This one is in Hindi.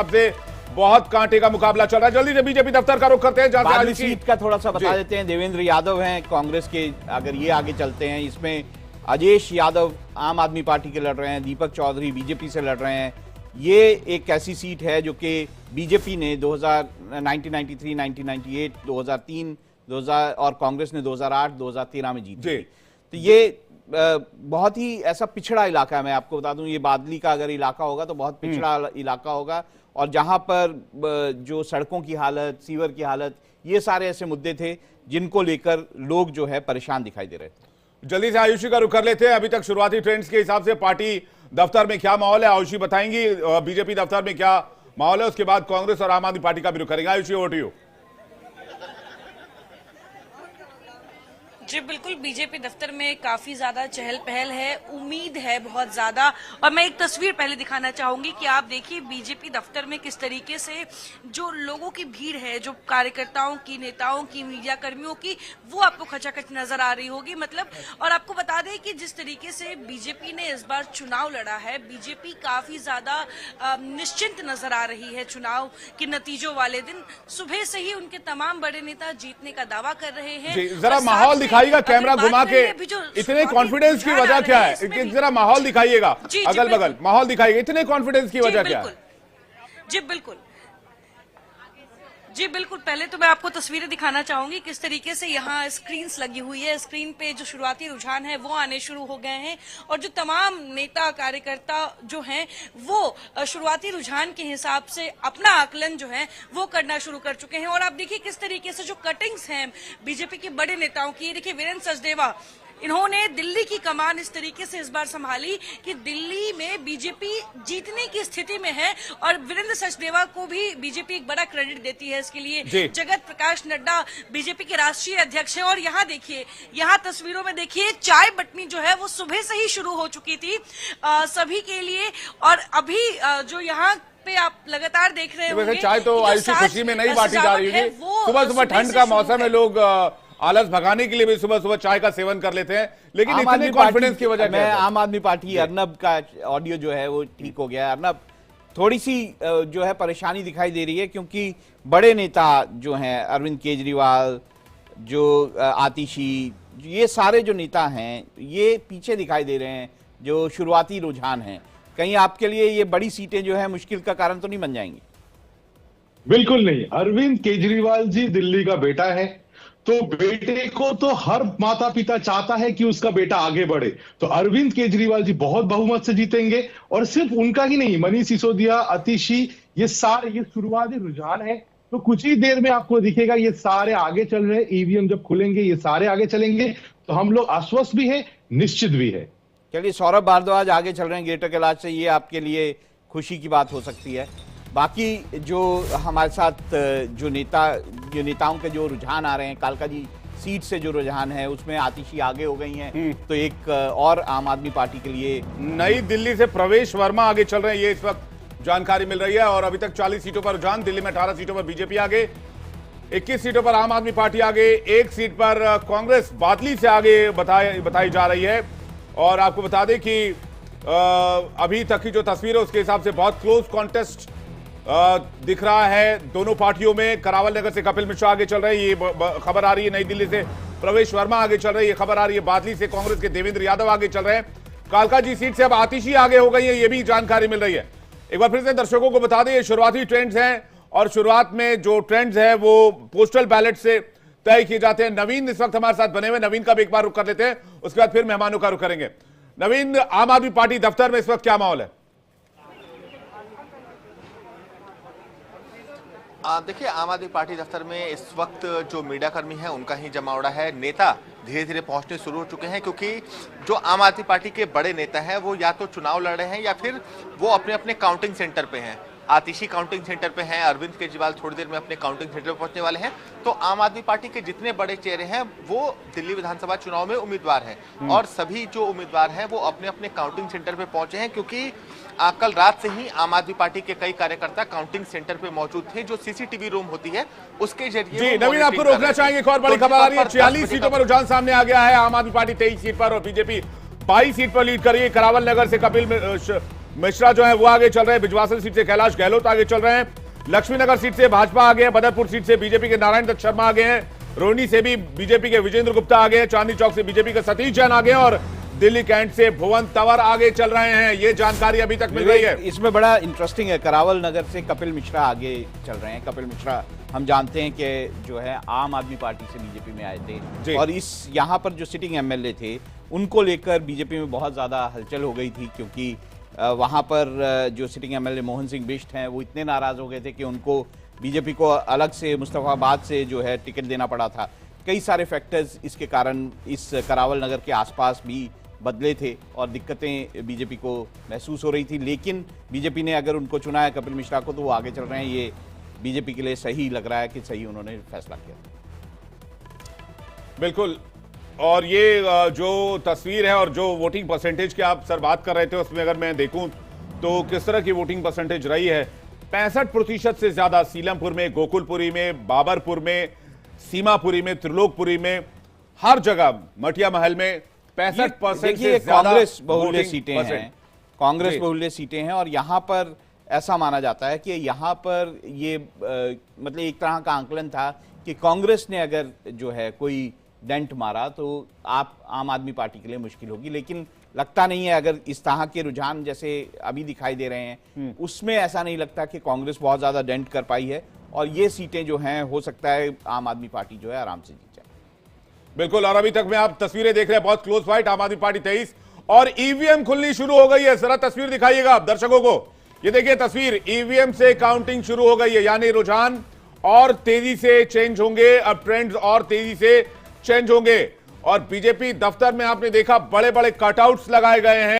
से बहुत कांटे का मुकाबला चल रहा है। जल्दी से बीजेपी दफ्तर का रुख करते हैं, जहां से सीट का थोड़ा सा बता देते हैं। देवेंद्र यादव हैं कांग्रेस के, अगर ये आगे चलते हैं, इसमें अजेश यादव आम आदमी पार्टी के लड़ रहे हैं, दीपक चौधरी बीजेपी से लड़ रहे हैं। ये एक ऐसी सीट है जो कि बीजेपी ने 1993, 1998, 2003, 2000 और कांग्रेस ने 2008, 2013 में जीती। तो ये बहुत ही ऐसा पिछड़ा इलाका है। मैं आपको बता दूं, ये बादली का अगर इलाका होगा तो बहुत पिछड़ा इलाका होगा, और जहां पर जो सड़कों की हालत, सीवर की हालत, ये सारे ऐसे मुद्दे थे जिनको लेकर लोग जो है परेशान दिखाई दे रहे थे। जल्दी से आयुषी का रुख कर लेते हैं। अभी तक शुरुआती ट्रेंड्स के हिसाब से पार्टी दफ्तर में क्या माहौल है, आयुषी बताएंगी। बीजेपी दफ्तर में क्या माहौल है, उसके बाद कांग्रेस और आम आदमी पार्टी का भी रुख करेंगे। Ayushi, over to you. जी बिल्कुल, बीजेपी दफ्तर में काफी ज्यादा चहल पहल है, उम्मीद है बहुत ज्यादा। और मैं एक तस्वीर पहले दिखाना चाहूंगी कि आप देखिए बीजेपी दफ्तर में किस तरीके से जो लोगों की भीड़ है, जो कार्यकर्ताओं की, नेताओं की, मीडिया कर्मियों की, वो आपको खचाखच नजर आ रही होगी। मतलब, और आपको बता दें कि जिस तरीके से बीजेपी ने इस बार चुनाव लड़ा है, बीजेपी काफी ज्यादा निश्चिंत नजर आ रही है। चुनाव के नतीजों वाले दिन सुबह से ही उनके तमाम बड़े नेता जीतने का दावा कर रहे हैं। जरा माहौल दिखाइएगा, कैमरा घुमा के। इतने कॉन्फिडेंस की वजह क्या है? जरा माहौल दिखाइएगा, अगल बगल माहौल दिखाइएगा। इतने कॉन्फिडेंस की वजह क्या है? जी बिल्कुल, जी बिल्कुल। पहले तो मैं आपको तस्वीरें दिखाना चाहूंगी किस तरीके से यहाँ स्क्रीन्स लगी हुई है। स्क्रीन पे जो शुरुआती रुझान है वो आने शुरू हो गए हैं, और जो तमाम नेता कार्यकर्ता जो हैं वो शुरुआती रुझान के हिसाब से अपना आकलन जो है वो करना शुरू कर चुके हैं। और आप देखिए किस तरीके से जो कटिंग्स हैं बीजेपी के बड़े नेताओं की। देखिए वीरेंद्र सचदेवा, इन्होंने दिल्ली की कमान इस तरीके से इस बार संभाली कि दिल्ली में बीजेपी जीतने की स्थिति में है, और वीरेंद्र सचदेवा को भी बीजेपी एक बड़ा क्रेडिट देती है इसके लिए। जगत प्रकाश नड्डा बीजेपी के राष्ट्रीय अध्यक्ष हैं, और यहाँ देखिए, यहाँ तस्वीरों में देखिए चाय बटनी जो है वो सुबह से ही शुरू हो चुकी थी सभी के लिए। और अभी जो यहाँ पे आप लगातार देख रहे होंगे, चाय तो आयुषी खुशी में नहीं बांटी जा रही है। सुबह सुबह ठंड का मौसम है, लोग आलस भगाने के लिए भी सुबह सुबह चाय का सेवन कर लेते हैं, लेकिन इतने कॉन्फिडेंस की वजह क्या है? आम आदमी पार्टी, अर्नब का ऑडियो जो है वो ठीक हो गया है। अर्नब, थोड़ी सी जो है परेशानी दिखाई दे रही है, क्योंकि बड़े नेता जो हैं, अरविंद केजरीवाल, जो आतिशी, ये सारे जो नेता हैं ये पीछे दिखाई दे रहे हैं। जो शुरुआती रुझान है, कहीं आपके लिए ये बड़ी सीटें जो है मुश्किल का कारण तो नहीं बन जाएंगी? बिल्कुल नहीं। अरविंद केजरीवाल जी दिल्ली का बेटा है, तो बेटे को तो हर माता पिता चाहता है कि उसका बेटा आगे बढ़े। तो अरविंद केजरीवाल जी बहुत बहुमत से जीतेंगे, और सिर्फ उनका ही नहीं, मनीष सिसोदिया, आतिशी, ये सारे, ये शुरुआती रुझान है। तो कुछ ही देर में आपको दिखेगा ये सारे आगे चल रहे हैं। ईवीएम जब खुलेंगे ये सारे आगे चलेंगे, तो हम लोग आश्वस्त भी है, निश्चित भी है। चलिए, सौरभ भारद्वाज आगे चल रहे हैं ग्रेटर कैलाश से, ये आपके लिए खुशी की बात हो सकती है। बाकी जो हमारे साथ जो नेताओं के जो रुझान आ रहे हैं, कालका जी सीट से जो रुझान है उसमें आतिशी आगे हो गई हैं, तो एक और आम आदमी पार्टी के लिए नई दिल्ली से प्रवेश वर्मा आगे चल रहे हैं, ये इस वक्त जानकारी मिल रही है। और अभी तक 40 सीटों पर रुझान, दिल्ली में 18 सीटों पर बीजेपी आगे, 21 सीटों पर आम आदमी पार्टी आगे, एक सीट पर कांग्रेस बादली से आगे बताई जा रही है। और आपको बता दें कि अभी तक की जो तस्वीर है उसके हिसाब से बहुत क्लोज कॉन्टेस्ट दिख रहा है दोनों पार्टियों में। करावल नगर से कपिल मिश्रा आगे चल रहे हैं, ये खबर आ रही है। नई दिल्ली से प्रवेश वर्मा आगे चल रही है, ये खबर आ रही है। बादली से कांग्रेस के देवेंद्र यादव आगे चल रहे हैं। कालका जी सीट से अब आतिशी आगे हो गई है, ये भी जानकारी मिल रही है। एक बार फिर से दर्शकों को बता दें, ये शुरुआती ट्रेंड्स हैं, और शुरुआत में जो ट्रेंड्स हैं वो पोस्टल बैलेट से तय किए जाते हैं। नवीन इस वक्त हमारे साथ बने हुए, नवीन का भी एक बार रुख कर लेते हैं, उसके बाद फिर मेहमानों का रुख करेंगे। नवीन, आम आदमी पार्टी दफ्तर में इस वक्त क्या माहौल है? देखिए, आम आदमी पार्टी दफ्तर में इस वक्त जो मीडिया कर्मी है उनका ही जमावड़ा है। नेता धीरे धीरे पहुंचने शुरू हो चुके हैं, क्योंकि जो आम आदमी पार्टी के बड़े नेता हैं वो या तो चुनाव लड़ रहे हैं या फिर वो अपने अपने काउंटिंग सेंटर पे हैं। आतिशी काउंटिंग सेंटर पे हैं, अरविंद केजरीवाल थोड़ी देर में अपने काउंटिंग सेंटर पे पहुंचने वाले हैं। तो आम आदमी पार्टी के जितने बड़े चेहरे हैं वो दिल्ली विधानसभा चुनाव में उम्मीदवार हैं, और सभी जो उम्मीदवार हैं वो अपने अपने काउंटिंग सेंटर पे पहुंचे हैं, क्योंकि कल रात से ही आम आदमी पार्टी के कई कार्यकर्ता काउंटिंग सेंटर पे मौजूद थे, जो सीसीटीवी रूम होती है उसके जरिए। जी नवीन, आपको रोकना चाहेंगे, एक और बड़ी खबर आ रही है। 46 सीटों पर रुझान सामने आ गया है। आम आदमी पार्टी 23 सीट पर और बीजेपी 22 सीट पर लीड कर रही है। करावल नगर से कपिल मिश्रा जो है वो आगे चल रहे हैं, बिजवासन सीट से कैलाश गहलोत आगे चल रहे हैं, लक्ष्मीनगर सीट से भाजपा आगे है, बदरपुर सीट से बीजेपी के नारायण दत्त शर्मा आगे हैं, रोहिणी से भी बीजेपी के विजेंद्र गुप्ता आगे हैं, चांदनी चौक से बीजेपी के सतीश जैन आगे हैं और दिल्ली कैंट से भुवन तंवर आगे चल रहे हैं। ये जानकारी अभी तक मिल रही है। इसमें बड़ा इंटरेस्टिंग है, करावल नगर से कपिल मिश्रा आगे चल रहे हैं। कपिल मिश्रा हम जानते हैं कि जो है आम आदमी पार्टी से बीजेपी में आए थे और इस यहाँ पर जो सिटिंग एमएलए थे उनको लेकर बीजेपी में बहुत ज़्यादा हलचल हो गई थी, क्योंकि वहाँ पर जो सिटिंग एमएलए मोहन सिंह बिष्ट हैं वो इतने नाराज़ हो गए थे कि उनको बीजेपी को अलग से मुस्तफाबाद से जो है टिकट देना पड़ा था। कई सारे फैक्टर्स इसके कारण इस करावल नगर के आसपास भी बदले थे और दिक्कतें बीजेपी को महसूस हो रही थी, लेकिन बीजेपी ने अगर उनको चुना है कपिल मिश्रा को तो वो आगे चल रहे हैं। ये बीजेपी के लिए सही लग रहा है कि सही उन्होंने फैसला किया। बिल्कुल, और ये जो तस्वीर है और जो वोटिंग परसेंटेज की आप सर बात कर रहे थे उसमें अगर मैं देखूं तो किस तरह की वोटिंग परसेंटेज रही है, 65% से ज्यादा सीलमपुर में, गोकुलपुरी में, बाबरपुर में, सीमापुरी में, त्रिलोकपुरी में, हर जगह मटिया महल में 65% से ज्यादा कांग्रेस बहुल्य सीटें हैं, कांग्रेस बहुल्य सीटें हैं और यहाँ पर ऐसा माना जाता है कि यहाँ पर ये मतलब एक तरह का आंकलन था कि कांग्रेस ने अगर जो है कोई डेंट मारा तो आप आम आदमी पार्टी के लिए मुश्किल होगी, लेकिन लगता नहीं है। अगर इस तरह के रुझान जैसे अभी दिखाई दे रहे हैं उसमें ऐसा नहीं लगता कि कांग्रेस बहुत ज्यादा डेंट कर पाई है और ये सीटें जो हैं हो सकता है आम आदमी पार्टी जो है आराम से जीत जाए। बिल्कुल, और अभी तक में आप तस्वीरें देख रहे हैं, बहुत क्लोज फाइट, आम आदमी पार्टी 23 और ईवीएम खुलनी शुरू हो गई है। जरा तस्वीर दिखाइएगा आप दर्शकों को, ये देखिए तस्वीर, ईवीएम से काउंटिंग शुरू हो गई है, यानी रुझान और तेजी से चेंज होंगे, अब ट्रेंड्स और तेजी से चेंज होंगे। और बीजेपी दफ्तर में आपने देखा बड़े बड़े कटआउट्स लगाए गए हैं।